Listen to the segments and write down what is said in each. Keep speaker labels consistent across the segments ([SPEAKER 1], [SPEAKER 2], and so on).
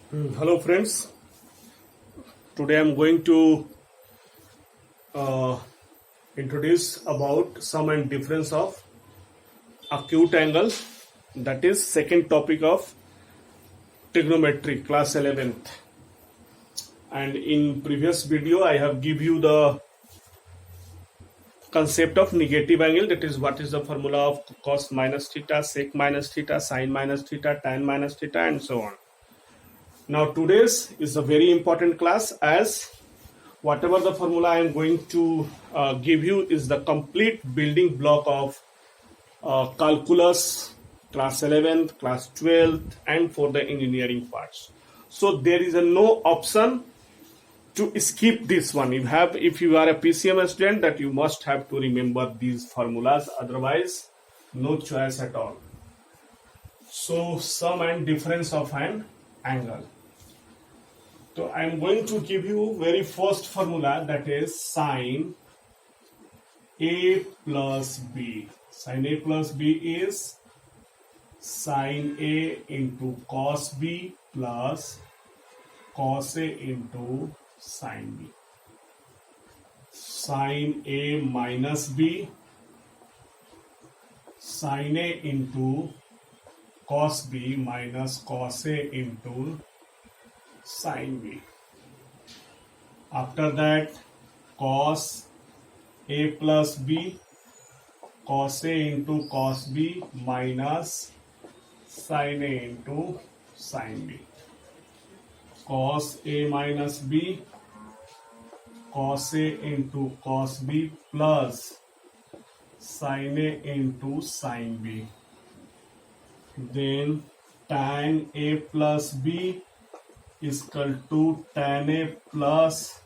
[SPEAKER 1] Hello friends, today I'm going to uh, introduce about sum and difference of acute angle, that is second topic of trigonometry class 11th. And in previous video I have give you the concept of negative angle, that is what is the formula of cos minus theta, sec minus theta, sin minus theta, tan minus theta and so on. Now today's is a very important class, as whatever the formula I am going to give you is the complete building block of calculus, class 11th, class 12th and for the engineering parts. So there is no option to skip this one. If you are a PCM student, that you must have to remember these formulas, otherwise no choice at all. So sum and difference of an angle. So I am going to give you very first formula, that is sin A plus B. Sin A plus B is sin A into cos B plus cos A into sin B. Sin A minus B, sin A into cos B minus cos A into sin B. After that, cos A plus B, cos A into cos B minus sin A into sin B. Cos A minus B, cos A into cos B plus sin A into sin B. Then tan A plus B is equal to tan A plus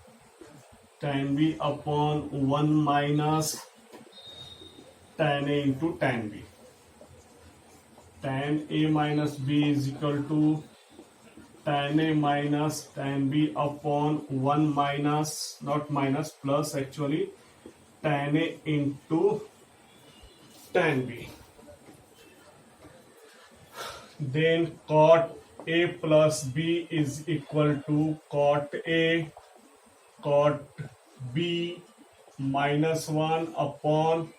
[SPEAKER 1] tan B upon 1 minus tan A into tan B. Tan A minus B is equal to tan A minus tan B upon 1 minus, not minus, plus actually, tan A into tan B. Then cot A plus B is equal to cot A cot B minus 1 upon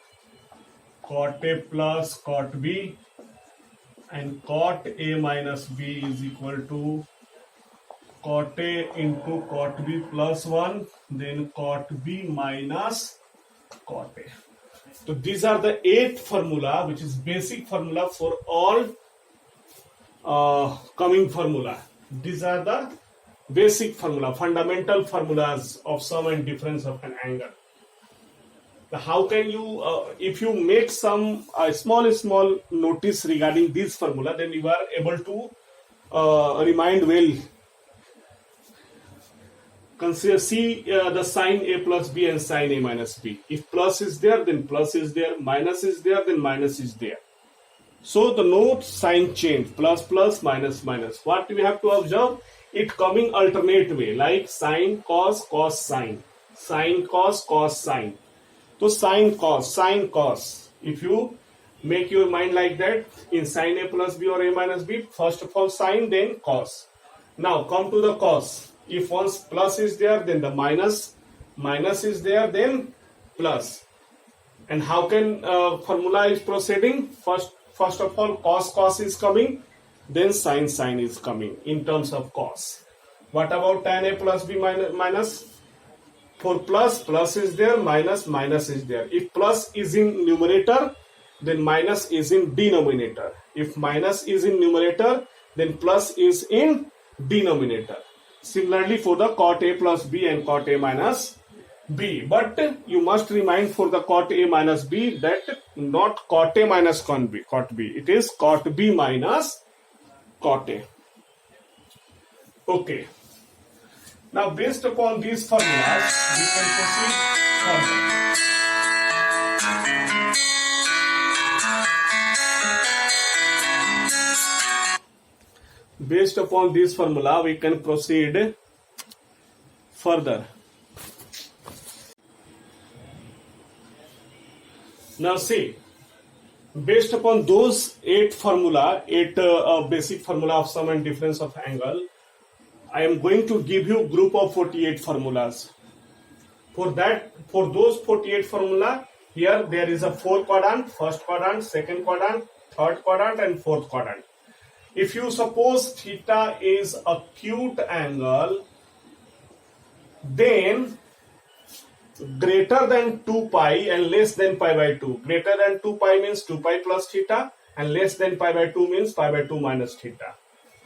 [SPEAKER 1] cot A plus cot B, and cot A minus B is equal to cot A into cot B plus 1, then cot B minus cot A. So these are the 8 formula, which is basic formula for all coming formula. These are the basic formula, fundamental formulas of sum and difference of an angle. Now how can you, if you make some small notice regarding this formula, then you are able to remind well. Consider, see the sin A plus B and sin A minus B. If plus is there, then plus is there, minus is there, then minus is there. So the note sign change, plus plus, minus minus. What we have to observe? It coming alternate way, like sin cos cos sin, sin cos cos sin. So sin cos. If you make your mind like that, in sin A plus B or A minus B, first of all sin, then cos. Now come to the cos. If once plus is there, then the minus is there, then plus. And how can formula is proceeding? First of all, cos is coming, then sin is coming in terms of cos. What about tan A plus B minus? For plus is there, minus is there. If plus is in numerator, then minus is in denominator. If minus is in numerator, then plus is in denominator. Similarly for the cot A plus B and cot A minus B. But you must remind for the cot A minus B that not cot A minus cot B. It is cot B minus cot A. Okay. Now based upon these formulas, we can proceed further. Based upon this formula, we can proceed further. Now see, based upon those 8 basic formula of sum and difference of angle, I am going to give you group of 48 formulas. For those 48 formula, here there is a 4 quadrant, first quadrant, second quadrant, third quadrant and fourth quadrant. If you suppose theta is acute angle, then greater than 2 pi and less than pi by 2. Greater than 2 pi means 2 pi plus theta and less than pi by 2 means pi by 2 minus theta.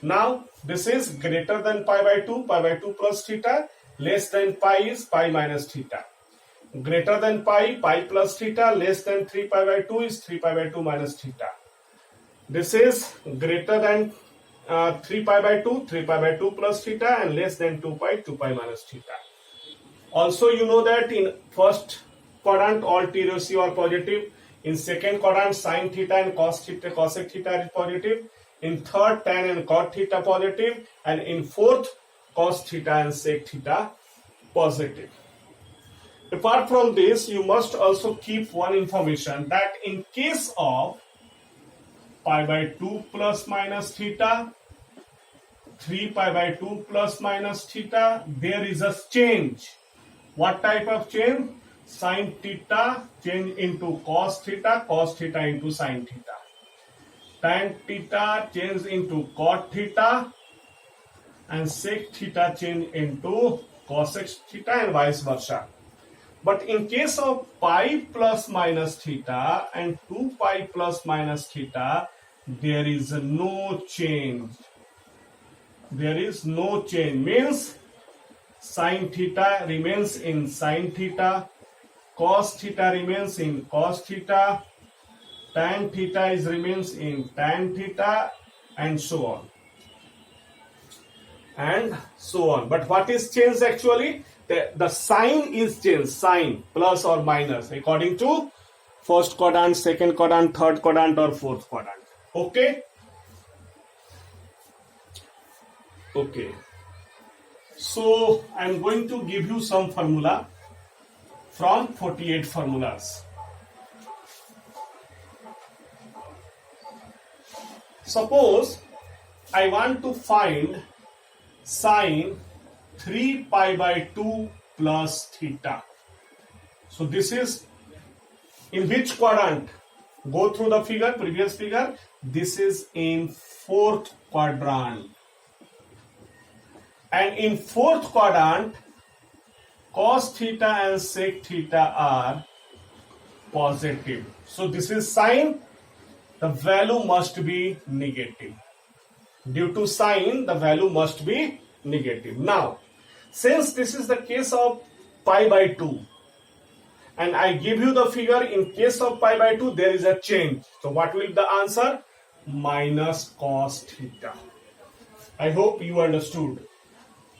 [SPEAKER 1] Now this is greater than pi by 2 plus theta, less than pi is pi minus theta. Greater than pi, pi plus theta, less than 3 pi by 2 is 3 pi by 2 minus theta. This is greater than 3 pi by 2, 3 pi by 2 plus theta and less than 2 pi minus theta. Also you know that in first quadrant all t ratio are positive. In second quadrant sin theta and cos theta, cosec theta is positive. In third tan and cot theta positive. And in fourth cos theta and sec theta positive. Apart from this, you must also keep one information that in case of pi by 2 plus minus theta, 3 pi by 2 plus minus theta, there is a change. What type of change? Sin theta change into cos theta into sin theta. Tan theta change into cot theta and sec theta change into cosec theta and vice versa. But in case of pi plus minus theta and 2 pi plus minus theta, there is no change. There is no change means sin theta remains in sin theta, cos theta remains in cos theta, tan theta remains in tan theta, and so on. And so on. But what is changed actually? The sign is changed, sign plus or minus according to first quadrant, second quadrant, third quadrant or fourth quadrant. Okay? Okay. So I am going to give you some formula from 48 formulas. Suppose I want to find sine 3 pi by 2 plus theta. So this is in which quadrant? Go through the figure, previous figure. This is in fourth quadrant. And in fourth quadrant, cos theta and sec theta are positive. So this is sine. The value must be negative. Due to sine, the value must be negative. Now, since this is the case of pi by 2, and I give you the figure in case of pi by 2, there is a change. So what will be the answer? Minus cos theta. I hope you understood.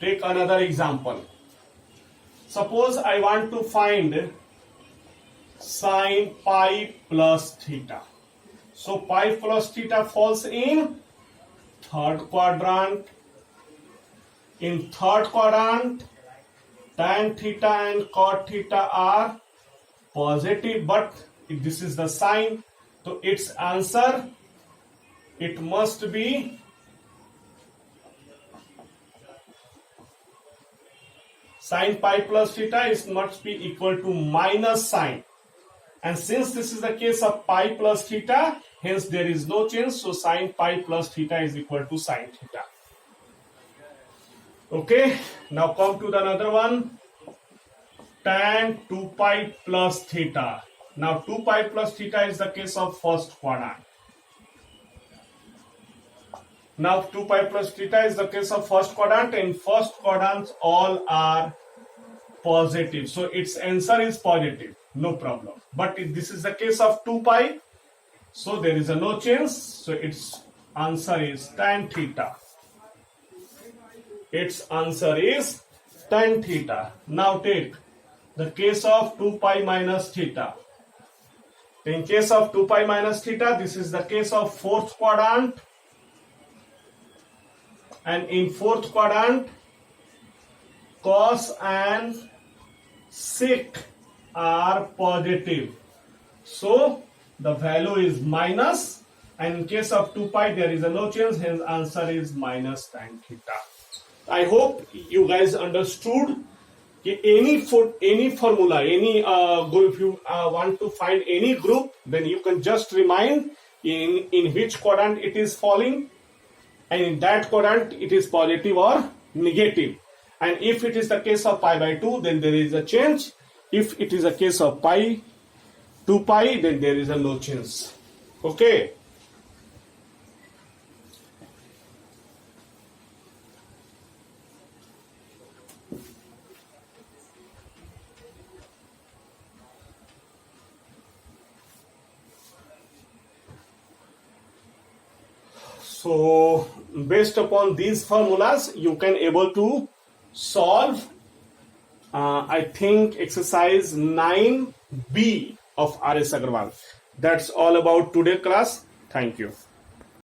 [SPEAKER 1] Take another example. Suppose I want to find sine pi plus theta. So pi plus theta falls in third quadrant. In third quadrant, tan theta and cot theta are positive, but if this is the sign, so its answer, it must be sin pi plus theta must be equal to minus sine. And since this is the case of pi plus theta, hence there is no change. So sin pi plus theta is equal to sin theta. Okay, now come to the another one. Tan 2 pi plus theta. Now 2 pi plus theta is the case of first quadrant. Now 2 pi plus theta is the case of first quadrant. In first quadrants all are positive. So its answer is positive. No problem. But if this is the case of 2 pi, so there is a no change. So its answer is tan theta. Its answer is tan theta. Now take the case of 2 pi minus theta. In case of 2 pi minus theta, this is the case of fourth quadrant. And in fourth quadrant, cos and sec are positive. So the value is minus, and in case of 2 pi there is a no change, hence answer is minus tan theta. I hope you guys understood. Any formula, any group, if you want to find any group, then you can just remind in which quadrant it is falling, and in that quadrant it is positive or negative. And if it is the case of pi by 2, then there is a change. If it is a case of pi 2 pi, then there is a no change. Okay. So based upon these formulas, you can able to solve I think exercise 9B of R.S. Agarwal. That's all about today class. Thank you.